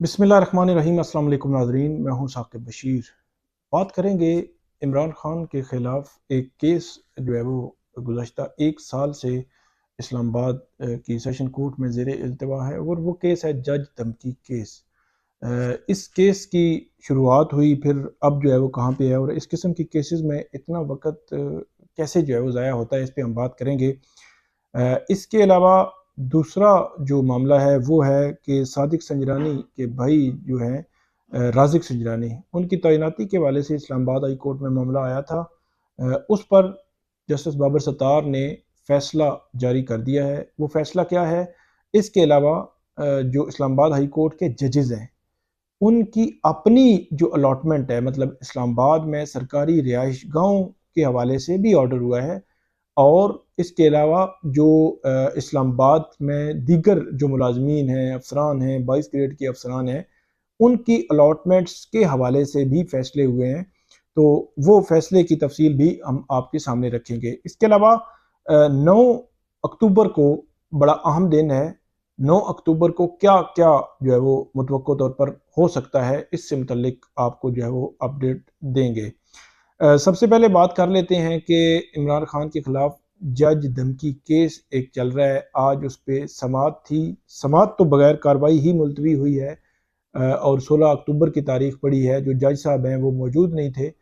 बिस्मिल्लाहिर्रहमानिर्रहीम। अस्सलाम वालेकुम नाज़रीन, मैं हूं साकिब बशीर। बात करेंगे इमरान खान के ख़िलाफ़ एक केस जो है वो गुज़श्ता 1 साल से इस्लामाबाद की सेशन कोर्ट में ज़ेरे इल्तिवा है और वो केस है जज धमकी केस। इस केस की शुरुआत हुई, फिर अब जो है वो कहाँ पे है और इस किस्म की केसेस में इतना वक़्त कैसे जो है वो ज़ाया होता है, इस पे हम बात करेंगे। इसके अलावा दूसरा जो मामला है वो है कि सादिक संजरानी के भाई जो हैं राज़िक संजरानी, उनकी तैनाती के हवाले से इस्लामाबाद हाई कोर्ट में मामला आया था। उस पर जस्टिस बाबर सत्तार ने फ़ैसला जारी कर दिया है। वो फ़ैसला क्या है? इसके अलावा जो इस्लामाबाद हाई कोर्ट के जजेज़ हैं, उनकी अपनी जो अलॉटमेंट है, मतलब इस्लामाबाद में सरकारी रिहाइश गाहों के हवाले से भी ऑर्डर हुआ है। और इसके अलावा जो इस्लामाबाद में दीगर जो मुलाजमीन हैं, अफसरान हैं, 22 ग्रेड के अफसरान हैं, उनकी अलॉटमेंट्स के हवाले से भी फ़ैसले हुए हैं। तो वो फ़ैसले की तफ़सील भी हम आपके सामने रखेंगे। इसके अलावा 9 अक्टूबर को बड़ा अहम दिन है। 9 अक्टूबर को क्या-क्या जो है वो मुतवक्को तौर पर हो सकता है, इससे मुतल्लिक आपको जो है वो अपडेट देंगे। सबसे पहले बात कर लेते हैं कि इमरान खान के खिलाफ जज धमकी केस एक चल रहा है। आज उस पे समाअत थी। समाअत तो बगैर कार्रवाई ही मुलतवी हुई है और 16 अक्टूबर की तारीख पड़ी है। जो जज साहब हैं वो मौजूद नहीं थे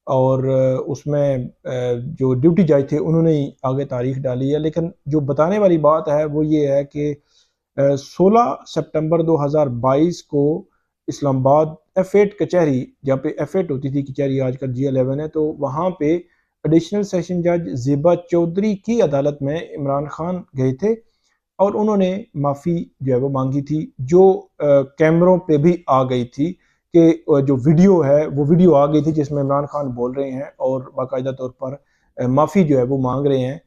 और उसमें जो ड्यूटी जज थे उन्होंने ही आगे तारीख डाली है। लेकिन जो बताने वाली बात है वो ये है कि 16 सितंबर 2022 को इस्लामाबाद F8 कचहरी, जहाँ पे F8 होती थी कचहरी, आजकल G11 है, तो वहाँ पे एडिशनल सेशन जज ज़ेबा चौधरी की अदालत में इमरान खान गए थे और उन्होंने माफ़ी जो है वो मांगी थी, जो कैमरों पे भी आ गई थी कि जो वीडियो है वो वीडियो आ गई थी जिसमें इमरान खान बोल रहे हैं और बाकायदा तौर पर माफ़ी जो है वो मांग रहे हैं।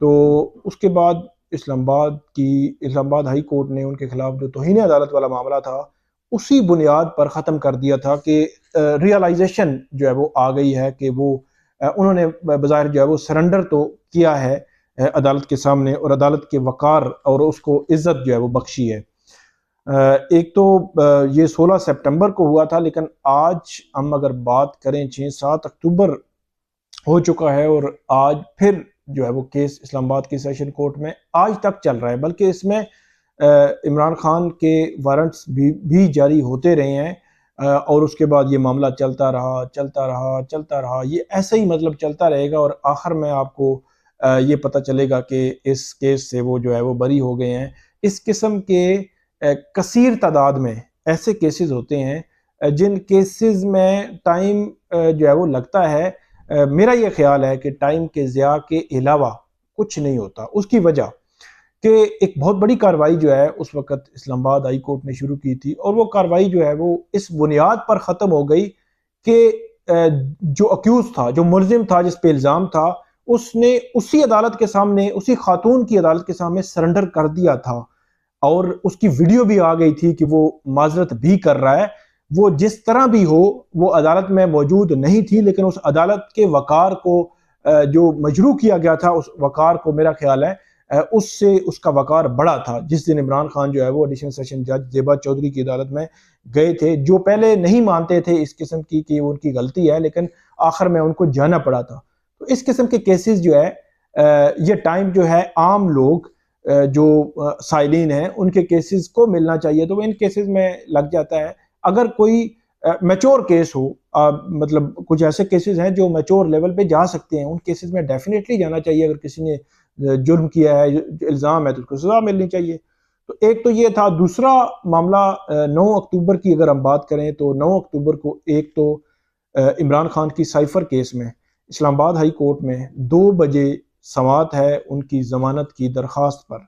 तो उसके बाद इस्लामाबाद हाई कोर्ट ने उनके खिलाफ जो तौहीन अदालत वाला मामला था, उसी बुनियाद पर ख़त्म कर दिया था कि रियलाइजेशन जो है वो आ गई है कि वो उन्होंने बज़ाहिर जो है वो सरेंडर तो किया है अदालत के सामने और अदालत के वक़ार और उसको इज़्ज़त जो है वो बख्शी है। एक तो ये 16 सितंबर को हुआ था, लेकिन आज हम अगर बात करें 6-7 अक्टूबर हो चुका है और आज फिर जो है वो केस इस्लामाबाद की सेशन कोर्ट में आज तक चल रहा है। बल्कि इसमें इमरान खान के वारंट्स भी जारी होते रहे हैं और उसके बाद ये मामला चलता रहा, चलता रहा, चलता रहा। ये ऐसे ही मतलब चलता रहेगा और आखिर में आपको ये पता चलेगा कि इस केस से वो जो है वो बरी हो गए हैं। इस किस्म के कसीर तादाद में ऐसे केसेस होते हैं जिन केसेस में टाइम जो है वो लगता है। मेरा ये ख्याल है कि टाइम के ज़िया के अलावा कुछ नहीं होता। उसकी वजह कि एक बहुत बड़ी कार्रवाई जो है उस वक़्त इस्लामाबाद हाई कोर्ट ने शुरू की थी और वो कार्रवाई जो है वो इस बुनियाद पर ख़त्म हो गई कि जो अक्यूज़ था, जो मुल्ज़िम था, जिस पे इल्ज़ाम था, उसने उसी अदालत के सामने, उसी खातून की अदालत के सामने सरेंडर कर दिया था और उसकी वीडियो भी आ गई थी कि वो माज़रत भी कर रहा है। वो जिस तरह भी हो, वो अदालत में मौजूद नहीं थी, लेकिन उस अदालत के वक़ार को जो मजरूह किया गया था, उस वक़ार को मेरा ख़्याल है उससे उसका वक़ार बढ़ा था। जिस दिन इमरान खान जो है वो एडिशनल सेशन जज ज़ेबा चौधरी की अदालत में गए थे, जो पहले नहीं मानते थे इस किस्म की कि उनकी गलती है, लेकिन आखिर में उनको जाना पड़ा था। तो इस किस्म के केसेस जो है ये टाइम जो है आम लोग जो साइलिन हैं उनके केसेस को मिलना चाहिए, तो वो इन केसेस में लग जाता है। अगर कोई मैच्योर केस हो, मतलब कुछ ऐसे केसेस हैं जो मैच्योर लेवल पे जा सकते हैं, उन केसेस में डेफिनेटली जाना चाहिए। अगर किसी ने जुर्म किया है, इल्ज़ाम है, तो उसको सज़ा मिलनी चाहिए। तो एक तो ये था। दूसरा मामला 9 अक्टूबर की अगर हम बात करें तो 9 अक्टूबर को एक तो इमरान खान की साइफ़र केस में इस्लामाबाद हाई कोर्ट में 2 बजे समाअत है उनकी ज़मानत की दरख्वास्त पर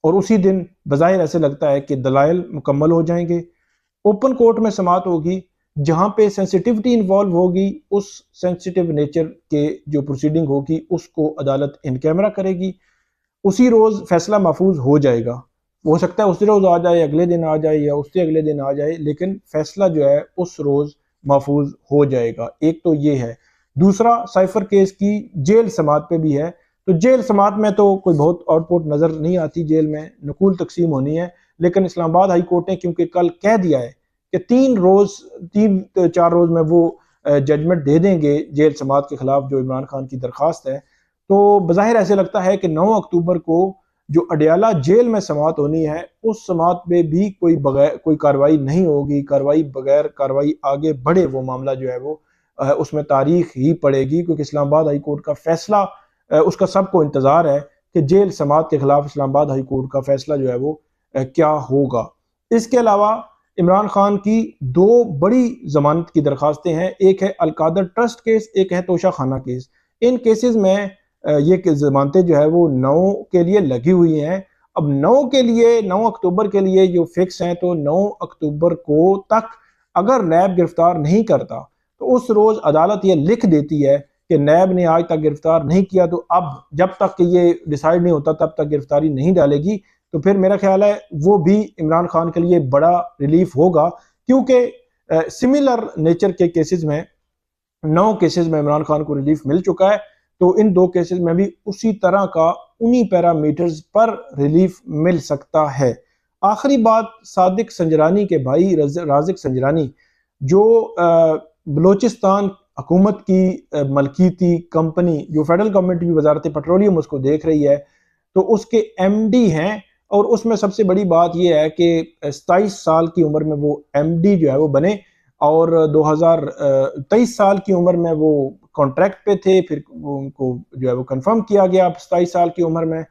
और उसी दिन बज़ाहिर ऐसे लगता है कि दलाइल मुकम्मल हो जाएंगे। ओपन कोर्ट में समाअत होगी, जहाँ पे सेंसिटिविटी इन्वॉल्व होगी, उस सेंसिटिव नेचर के जो प्रोसीडिंग होगी उसको अदालत इन कैमरा करेगी। उसी रोज़ फैसला महफूज हो जाएगा। हो सकता है उसी रोज़ आ जाए, अगले दिन आ जाए या उससे अगले दिन आ जाए, लेकिन फैसला जो है उस रोज़ महफूज हो जाएगा। एक तो ये है। दूसरा साइफर केस की जेल समाअत पे भी है। तो जेल समाअत में तो कोई बहुत आउटपुट नज़र नहीं आती, जेल में नकूल तकसीम होनी है, लेकिन इस्लामाबाद हाई कोर्ट ने क्योंकि कल कह दिया है कि 3 4 रोज में वो जजमेंट दे देंगे जेल समात के खिलाफ जो इमरान खान की दरख्वास्त है। तो बज़ाहिर ऐसे लगता है कि 9 अक्टूबर को जो अडयाला जेल में समात होनी है उस समात में भी कोई कार्रवाई नहीं होगी, बगैर कार्रवाई आगे बढ़े वो मामला जो है वो उसमें तारीख ही पड़ेगी, क्योंकि इस्लामाबाद हाई कोर्ट का फैसला उसका सबको इंतज़ार है कि जेल समात के खिलाफ इस्लामाबाद हाई कोर्ट का फैसला जो है वो क्या होगा। इसके अलावा इमरान खान की 2 बड़ी जमानत की दरखास्तें हैं, एक है अलकादर ट्रस्ट केस, एक है तोशा खाना केस। इन केसेस में ये जमानतें जो है वो 9 के लिए लगी हुई हैं। अब 9 के लिए 9 अक्टूबर के लिए जो फिक्स हैं, तो 9 अक्टूबर को तक अगर नैब गिरफ्तार नहीं करता तो उस रोज अदालत ये लिख देती है कि नैब ने आज तक गिरफ्तार नहीं किया, तो अब जब तक कि ये डिसाइड नहीं होता तब तक गिरफ्तारी नहीं डालेगी। तो फिर मेरा ख्याल है वो भी इमरान खान के लिए बड़ा रिलीफ होगा, क्योंकि सिमिलर नेचर के केसेस में 9 केसेस में इमरान खान को रिलीफ मिल चुका है, तो इन 2 केसेस में भी उसी तरह का उन्हीं पैरामीटर्स पर रिलीफ मिल सकता है। आखिरी बात, सादिक संजरानी के भाई राजिक संजरानी जो बलोचिस्तान हुकूमत की मलकीती कंपनी जो फेडरल गवर्नमेंट की वजारत पेट्रोलियम उसको देख रही है, तो उसके एमडी हैं, और उसमें सबसे बड़ी बात यह है कि 27 साल की उम्र में वो एमडी जो है वो बने, और 2023 साल की उम्र में वो कॉन्ट्रैक्ट पे थे, फिर उनको जो है वो कंफर्म किया गया 27 साल की उम्र में।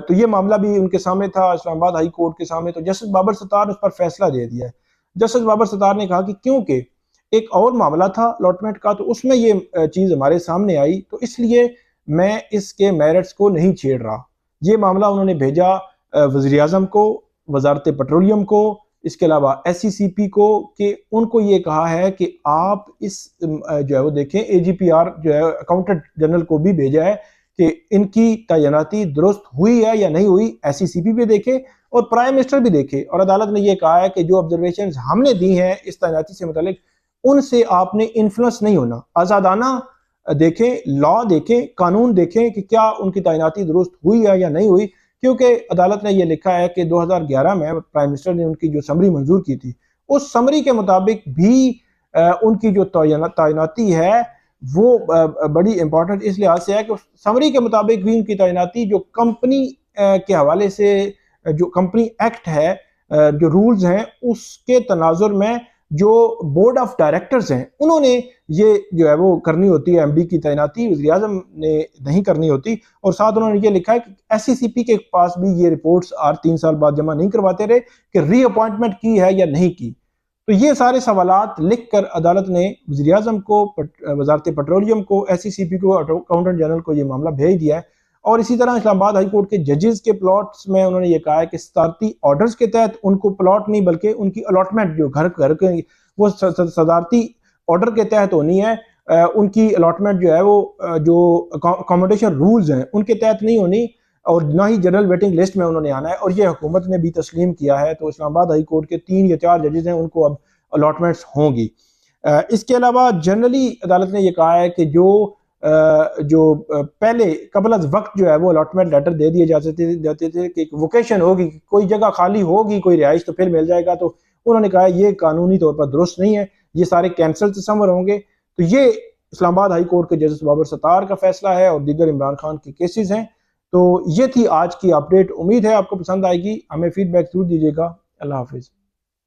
तो ये मामला भी उनके सामने था, इस्लामाबाद हाई कोर्ट के सामने, तो जस्टिस बाबर सत्तार ने उस पर फैसला दे दिया है। जस्टिस बाबर सत्तार ने कहा कि क्योंकि एक और मामला था अलॉटमेंट का, तो उसमें ये चीज़ हमारे सामने आई, तो इसलिए मैं इसके मेरिट्स को नहीं छेड़ रहा। ये मामला उन्होंने भेजा वज़ीर आज़म को, वजारत पेट्रोलियम को, इसके अलावा SCCP को, कि उनको ये कहा है कि आप इस जो है वो देखें, AGPR जो है अकाउंटेंट जनरल को भी भेजा है कि इनकी तैनाती दुरुस्त हुई है या नहीं हुई, SCCP भी देखे और प्राइम मिनिस्टर भी देखे। और अदालत ने यह कहा है कि जो ऑब्जर्वेशन हमने दी हैं इस तैनाती से मुतालिक, उनसे आपने इन्फ्लुएंस नहीं होना, आज़ादाना देखें, लॉ देखें, कानून देखें कि क्या उनकी तैनाती दुरुस्त हुई है या नहीं हुई, क्योंकि अदालत ने यह लिखा है कि 2011 में प्राइम मिनिस्टर ने उनकी जो समरी मंजूर की थी, उस समरी के मुताबिक भी उनकी जो तैनाती है वो बड़ी इंपॉर्टेंट इस लिहाज से है कि समरी के मुताबिक भी उनकी तैनाती जो कंपनी के हवाले से जो कंपनी एक्ट है, जो रूल्स हैं, उसके तनाजुर में जो बोर्ड ऑफ डायरेक्टर्स हैं उन्होंने ये जो है वो करनी होती है, एमडी की तैनाती वज़ीर आज़म ने नहीं करनी होती। और साथ उन्होंने ये लिखा है कि SCCP के पास भी ये रिपोर्ट्स 3 साल बाद जमा नहीं करवाते रहे कि रीअपॉइंटमेंट की है या नहीं की। तो ये सारे सवालात लिख कर अदालत ने वज़ीर आज़म को, वजारत पेट्रोलियम को, SCCP को, अकाउंटेंट जनरल को ये मामला भेज दिया है। और इसी तरह इस्लामाबाद हाई कोर्ट के जजेस के प्लॉट्स में उन्होंने ये कहा है कि सदारती ऑर्डर्स के तहत उनको प्लॉट नहीं बल्कि उनकी अलॉटमेंट जो घर के वो सदारती ऑर्डर के तहत होनी है। उनकी अलॉटमेंट जो है वो जो अकोमोडेशन रूल्स हैं उनके तहत नहीं होनी, और ना ही जनरल वेटिंग लिस्ट में उन्होंने आना है, और ये हुकूमत ने भी तस्लीम किया है। तो इस्लामाबाद हाई कोर्ट के 3 या 4 जजेस हैं, उनको अब अलॉटमेंट्स होंगी। इसके अलावा जनरली अदालत ने यह कहा है कि जो पहले कबल अज वक्त जो है वो अलॉटमेंट लेटर दे दिए जाते थे कि वोकेशन होगी, कोई जगह खाली होगी, कोई रिहाइश तो फिर मिल जाएगा, तो उन्होंने कहा ये कानूनी तौर पर दुरुस्त नहीं है, ये सारे कैंसिल तस्वर होंगे। तो ये इस्लामाबाद हाई कोर्ट के जस्टिस बाबर सत्तार का फैसला है और दीगर इमरान खान के केसेस हैं। तो ये थी आज की अपडेट, उम्मीद है आपको पसंद आएगी, हमें फीडबैक जरूर दीजिएगा। अल्लाह हाफिज़।